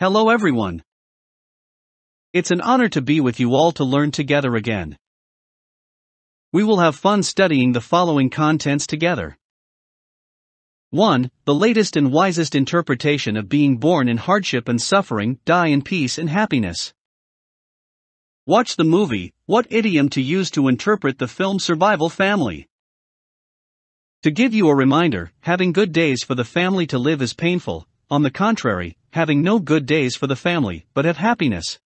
Hello everyone. It's an honor to be with you all to learn together again. We will have fun studying the following contents together. 1. The latest and wisest interpretation of being born in hardship and suffering, die in peace and happiness. Watch the movie, What Idiom to Use to Interpret the Film Survival Family. To give you a reminder, having good days for the family to live is painful. On the contrary, having no good days for the family, but have happiness.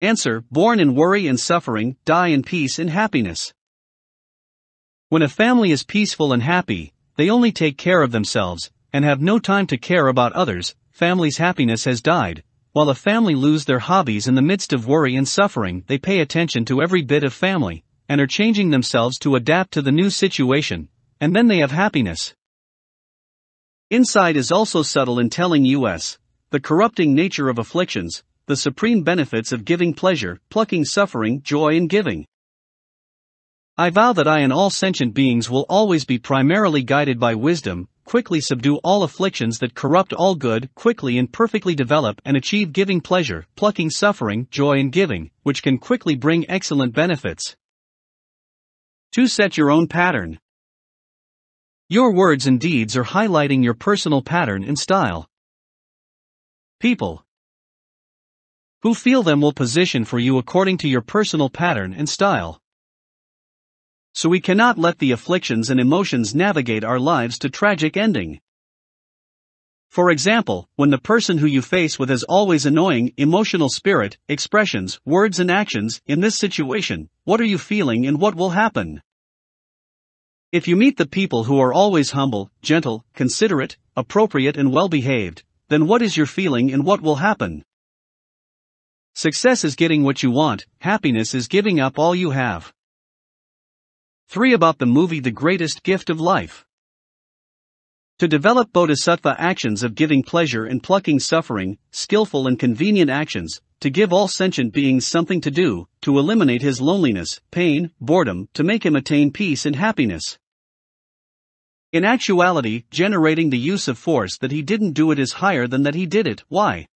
Answer: born in worry and suffering, die in peace and happiness. When a family is peaceful and happy, they only take care of themselves, and have no time to care about others. Family's happiness has died. While a family lose their hobbies in the midst of worry and suffering, they pay attention to every bit of family, and are changing themselves to adapt to the new situation, and then they have happiness. Insight is also subtle in telling us the corrupting nature of afflictions, the supreme benefits of giving pleasure, plucking suffering, joy and giving. I vow that I and all sentient beings will always be primarily guided by wisdom, quickly subdue all afflictions that corrupt all good, quickly and perfectly develop and achieve giving pleasure, plucking suffering, joy and giving, which can quickly bring excellent benefits. 2. Set your own pattern. Your words and deeds are highlighting your personal pattern and style. People who feel them will position for you according to your personal pattern and style. So we cannot let the afflictions and emotions navigate our lives to tragic ending. For example, when the person who you face with has always annoying, emotional spirit, expressions, words and actions, in this situation, what are you feeling and what will happen? If you meet the people who are always humble, gentle, considerate, appropriate and well-behaved, then what is your feeling and what will happen? Success is getting what you want, happiness is giving up all you have. 3. About the movie The Greatest Gift of Life. To develop bodhisattva actions of giving pleasure and plucking suffering, skillful and convenient actions, to give all sentient beings something to do, to eliminate his loneliness, pain, boredom, to make him attain peace and happiness. In actuality, generating the use of force that he didn't do it is higher than that he did it. Why?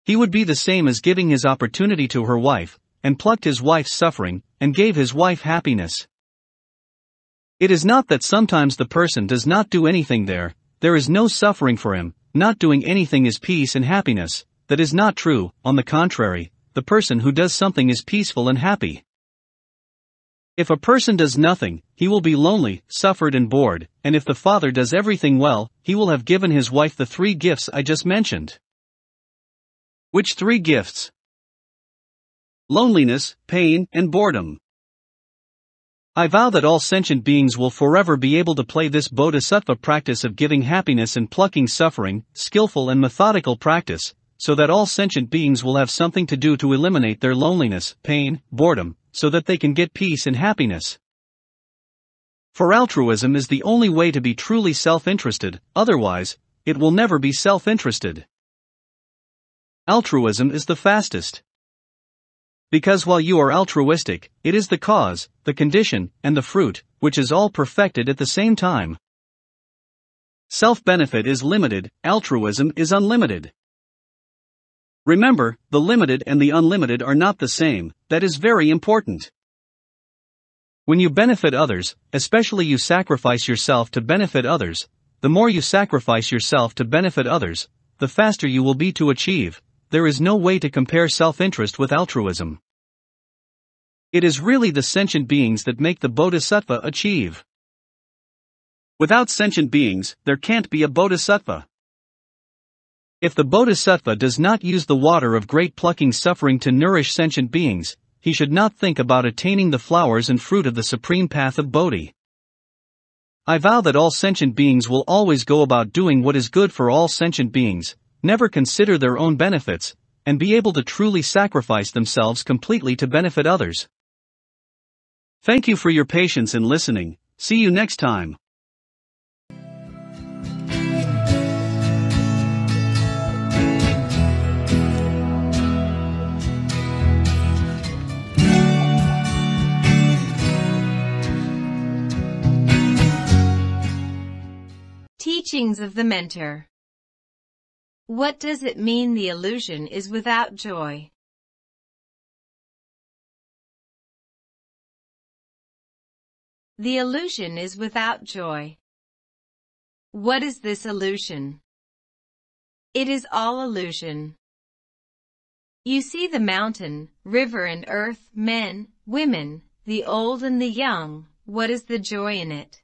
He would be the same as giving his opportunity to her wife, and plucked his wife's suffering, and gave his wife happiness. It is not that sometimes the person does not do anything there is no suffering for him, not doing anything is peace and happiness. That is not true. On the contrary, the person who does something is peaceful and happy. If a person does nothing, he will be lonely, suffered and bored, and if the father does everything well, he will have given his wife the 3 gifts I just mentioned. Which 3 gifts? Loneliness, pain, and boredom. I vow that all sentient beings will forever be able to play this bodhisattva practice of giving happiness and plucking suffering, skillful and methodical practice, so that all sentient beings will have something to do to eliminate their loneliness, pain, boredom, so that they can get peace and happiness. For altruism is the only way to be truly self-interested, otherwise, it will never be self-interested. Altruism is the fastest. Because while you are altruistic, it is the cause, the condition, and the fruit, which is all perfected at the same time. Self-benefit is limited, altruism is unlimited. Remember, the limited and the unlimited are not the same. That is very important. When you benefit others, especially you sacrifice yourself to benefit others, the more you sacrifice yourself to benefit others, the faster you will be to achieve. There is no way to compare self-interest with altruism. It is really the sentient beings that make the bodhisattva achieve. Without sentient beings, there can't be a bodhisattva. If the bodhisattva does not use the water of great plucking suffering to nourish sentient beings, he should not think about attaining the flowers and fruit of the supreme path of Bodhi. I vow that all sentient beings will always go about doing what is good for all sentient beings, never consider their own benefits, and be able to truly sacrifice themselves completely to benefit others. Thank you for your patience in listening. See you next time. Teachings of the Mentor. What does it mean the illusion is without joy? The illusion is without joy. What is this illusion? It is all illusion. You see the mountain, river and earth, men, women, the old and the young. What is the joy in it?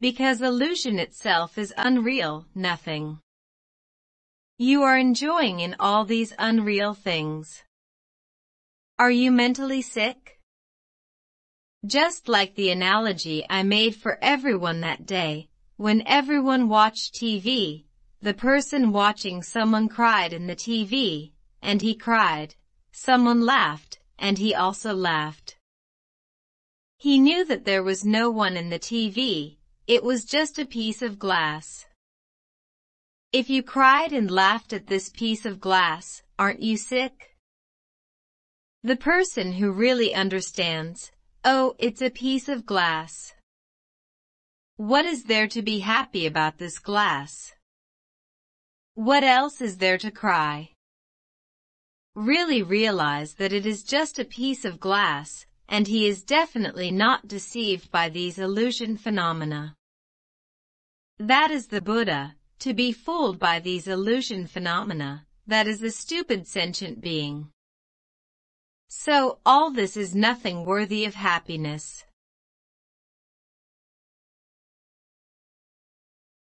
Because illusion itself is unreal, nothing. You are enjoying in all these unreal things. Are you mentally sick? Just like the analogy I made for everyone that day, when everyone watched TV, the person watching someone cried in the TV, and he cried. Someone laughed, and he also laughed. He knew that there was no one in the TV, it was just a piece of glass. If you cried and laughed at this piece of glass, aren't you sick? The person who really understands, oh, it's a piece of glass. What is there to be happy about this glass? What else is there to cry? Really realize that it is just a piece of glass, and he is definitely not deceived by these illusion phenomena. That is the Buddha. To be fooled by these illusion phenomena, that is a stupid sentient being. So, all this is nothing worthy of happiness.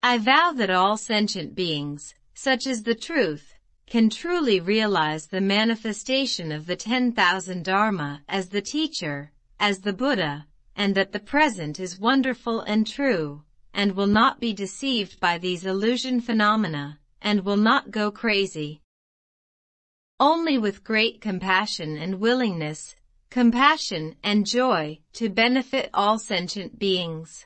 I vow that all sentient beings, such as the truth, can truly realize the manifestation of the 10,000 Dharma as the teacher, as the Buddha, and that the present is wonderful and true, and will not be deceived by these illusion phenomena, and will not go crazy. Only with great compassion and willingness, compassion and joy, to benefit all sentient beings.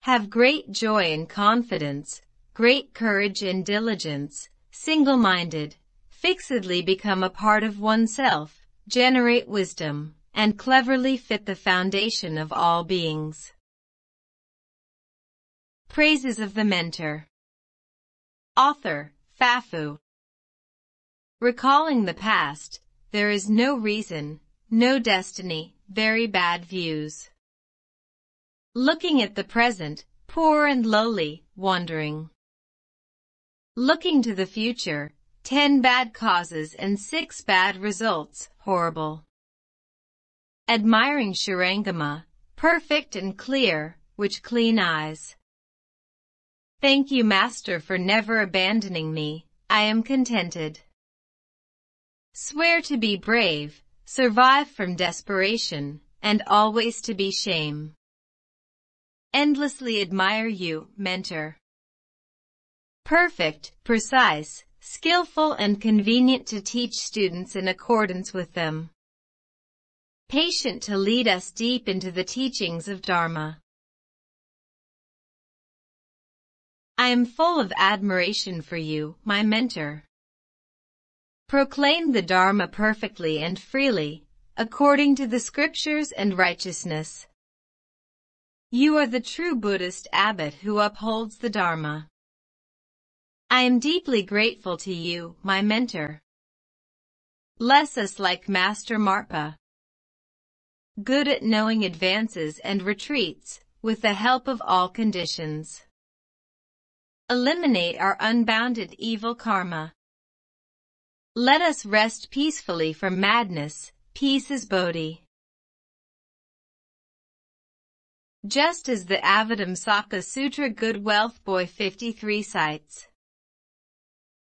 Have great joy and confidence, great courage and diligence, single-minded, fixedly become a part of oneself, generate wisdom, and cleverly fit the foundation of all beings. Praises of the Mentor. Author, Fafu. Recalling the past, there is no reason, no destiny, very bad views. Looking at the present, poor and lowly, wandering. Looking to the future, 10 bad causes and 6 bad results, horrible. Admiring Shurangama, perfect and clear, which clean eyes. Thank you, Master, for never abandoning me, I am contented. Swear to be brave, survive from desperation, and always to be shame. Endlessly admire you, Mentor. Perfect, precise, skillful and convenient to teach students in accordance with them. Patient to lead us deep into the teachings of Dharma. I am full of admiration for you, my Mentor. Proclaim the Dharma perfectly and freely, according to the scriptures and righteousness. You are the true Buddhist abbot who upholds the Dharma. I am deeply grateful to you, my Mentor. Bless us like Master Marpa. Good at knowing advances and retreats, with the help of all conditions. Eliminate our unbounded evil karma. Let us rest peacefully from madness, peace is Bodhi. Just as the Avatamsaka Sutra Good Wealth Boy 53 cites.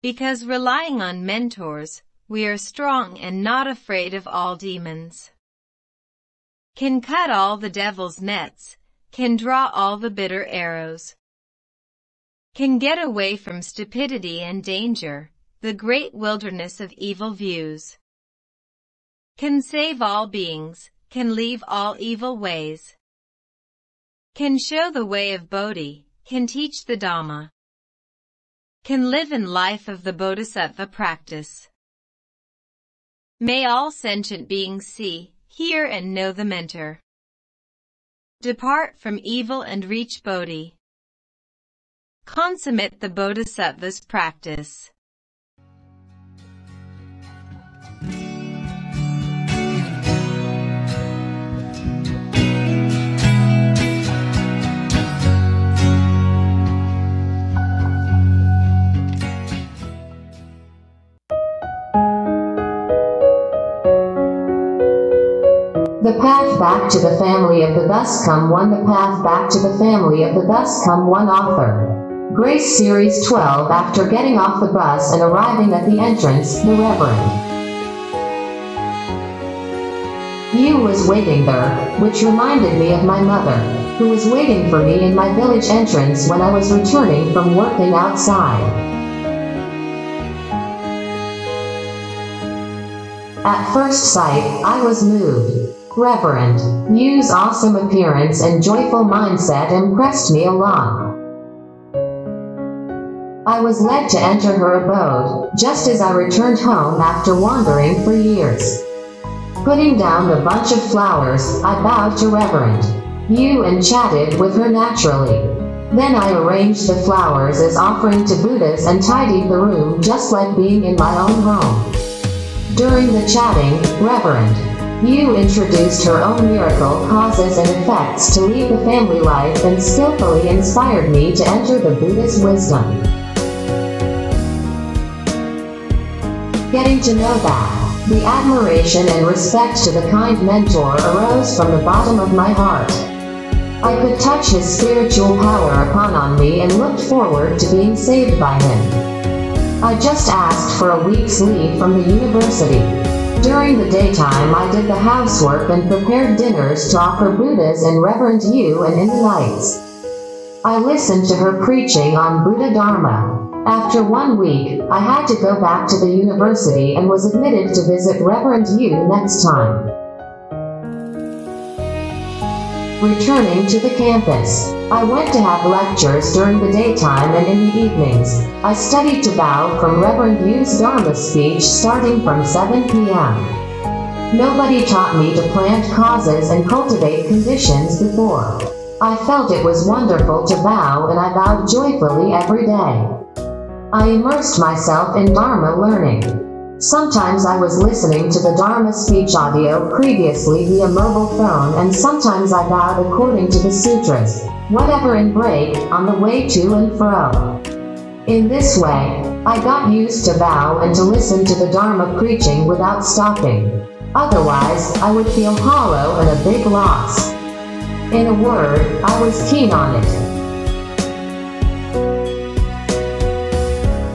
Because relying on mentors, we are strong and not afraid of all demons. Can cut all the devil's nets, can draw all the bitter arrows. Can get away from stupidity and danger, the great wilderness of evil views. Can save all beings, can leave all evil ways. Can show the way of Bodhi, can teach the Dhamma. Can live in life of the Bodhisattva practice. May all sentient beings see, hear and know the Mentor. Depart from evil and reach Bodhi. Consummate the Bodhisattva's practice. The path back to the family of the thus come one. The path back to the family of the thus come one. Author. Grace Series 12. After getting off the bus and arriving at the entrance, the Reverend Yu was waiting there, which reminded me of my mother, who was waiting for me in my village entrance when I was returning from working outside. At first sight, I was moved. Reverend Yu's awesome appearance and joyful mindset impressed me a lot. I was led to enter her abode, just as I returned home after wandering for years. Putting down the bunch of flowers, I bowed to Reverend Yu and chatted with her naturally. Then I arranged the flowers as offering to Buddhas and tidied the room just like being in my own home. During the chatting, Reverend Yu introduced her own miracle causes and effects to lead the family life and skillfully inspired me to enter the Buddha's wisdom. Getting to know that, the admiration and respect to the kind mentor arose from the bottom of my heart. I could touch his spiritual power upon me and looked forward to being saved by him. I just asked for a week's leave from the university. During the daytime I did the housework and prepared dinners to offer Buddhas and Reverend Yu, and in the nights I listened to her preaching on Buddha Dharma. After 1 week, I had to go back to the university and was admitted to visit Reverend Yu next time. Returning to the campus, I went to have lectures during the daytime, and in the evenings, I studied to bow from Reverend Yu's Dharma speech starting from 7 p.m. Nobody taught me to plant causes and cultivate conditions before. I felt it was wonderful to bow, and I bowed joyfully every day. I immersed myself in Dharma learning. Sometimes I was listening to the Dharma speech audio previously via mobile phone, and sometimes I bowed according to the sutras, whatever in break, on the way to and fro. In this way, I got used to bow and to listen to the Dharma preaching without stopping. Otherwise, I would feel hollow and a big loss. In a word, I was keen on it.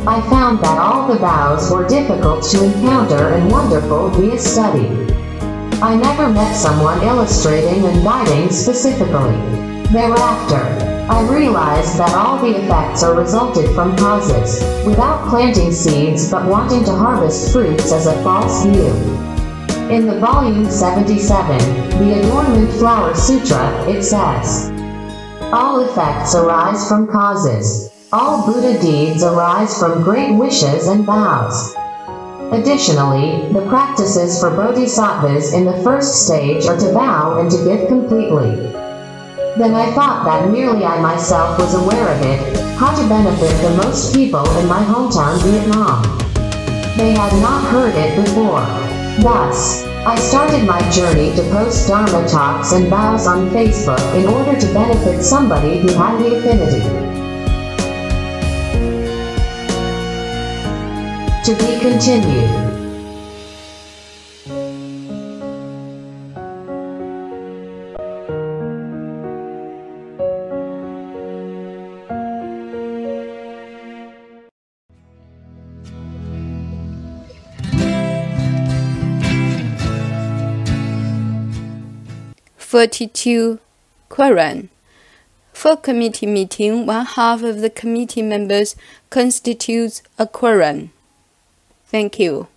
I found that all the bows were difficult to encounter and wonderful via study. I never met someone illustrating and guiding specifically. Thereafter, I realized that all the effects are resulted from causes, without planting seeds but wanting to harvest fruits as a false view. In the volume 77, the Adornment Flower Sutra, it says, all effects arise from causes. All Buddha deeds arise from great wishes and vows. Additionally, the practices for bodhisattvas in the first stage are to vow and to give completely. Then I thought that merely I myself was aware of it, how to benefit the most people in my hometown Vietnam. They had not heard it before. Thus, I started my journey to post Dharma talks and vows on Facebook in order to benefit somebody who had the affinity. To be continued. Quorum. For committee meeting, one half of the committee members constitutes a quorum. Thank you.